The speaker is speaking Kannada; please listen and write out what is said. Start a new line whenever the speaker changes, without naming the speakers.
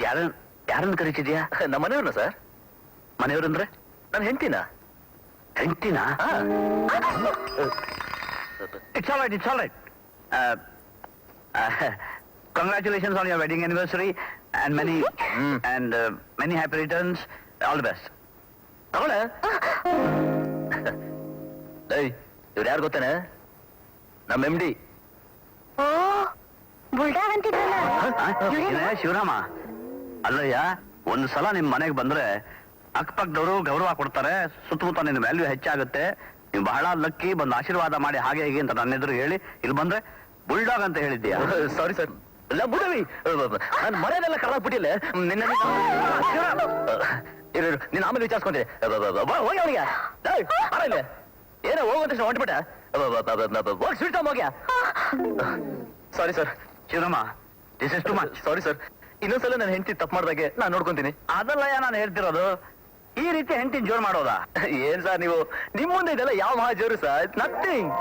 ಯಾರನ್ನ ಕರೀತಿದ್ಯಾ?
ನಮ್ಮ ಮನೆಯವ್ರನ್ನ ಸರ್.
ಮನೆಯವ್ರಂದ್ರೆ?
ನನ್ನ ಹೆಂಡತಿನ.
ಹೆಂಡತಿನ? It's all right. Congratulations on your wedding anniversary and many happy returns. All the best.
ಅವಳ ಇವ್ರು ಯಾರು ಗೊತ್ತೇನೆ? ನಮ್ಮ MD.
ಓ ಬುಲ್ಡಾಗ್ ಅಂತಿದ್ರಲ್ಲ.
ಶಿವರಾಮ, ಅಲ್ಲಯ್ಯ, ಒಂದು ಸಲ ನಿಮ್ ಮನೆಗೆ ಬಂದ್ರೆ ಅಕ್ಕಪಕ್ಕದವರು ಗೌರವ ಕೊಡ್ತಾರೆ, ಸುತ್ತಮುತ್ತ ನಿನ್ನ ವ್ಯಾಲ್ಯೂ ಹೆಚ್ಚಾಗುತ್ತೆ, ನೀವು ಬಹಳ ಲಕ್ಕಿ, ಬಂದು ಆಶೀರ್ವಾದ ಮಾಡಿ ಹಾಗೆ ಹೀಗೆ ಅಂತ ನನ್ನ ಎದುರು ಹೇಳಿ ಇಲ್ಲಿ ಬಂದ್ರೆ ಬುಲ್ಡಾಗ್ ಅಂತ ಹೇಳಿದ್ಯಾ?
Sorry sir. ಇಲ್ಲ ಬುಡವಿ, ನಾನು ಮನೆಯದೆಲ್ಲ ಕರ್ದಾಕ್ಬಿಟ್ಟಿಲ್ಲ. ನಿನ್ನ ನೀನು ಆಮೇಲೆ ವಿಚಾರಿಸ್ಕೊಂಡೆ. ಹೋಗಿ ಅವನಿಗೆ ಆರಲ್ಲ ಏನೋ ಹೋಗುವಂತ ಹೊಂಟ್ಬಿಟ್ಟ. ಹೋಗಿ ಸ್ವೀಟ್ ಹೋಗ್ಯಾ. Sorry sir.
Shivarama, this is too much.
Sorry sir. ಇನ್ನೊಂದ್ಸಲ ನನ್ನ ಹೆಂಡತಿ ತಪ್ಪು ಮಾಡ್ದಾಗೆ ನಾನು ನೋಡ್ಕೊಂತೀನಿ.
ಅದಲ್ಲಯ್ಯ ನಾನು ಹೇಳ್ತಿರೋದು. ಈ ರೀತಿ ಹೆಂಡತಿನ ಜೋರ್ ಮಾಡೋದಾ?
ಏನ್ ಸರ್ ನೀವು? ನಿಮ್ ಮುಂದೆ ಇದೆಲ್ಲ ಯಾವ ಮಹಾ ಜೋರು ಸರ್? ನಥಿಂಗ್.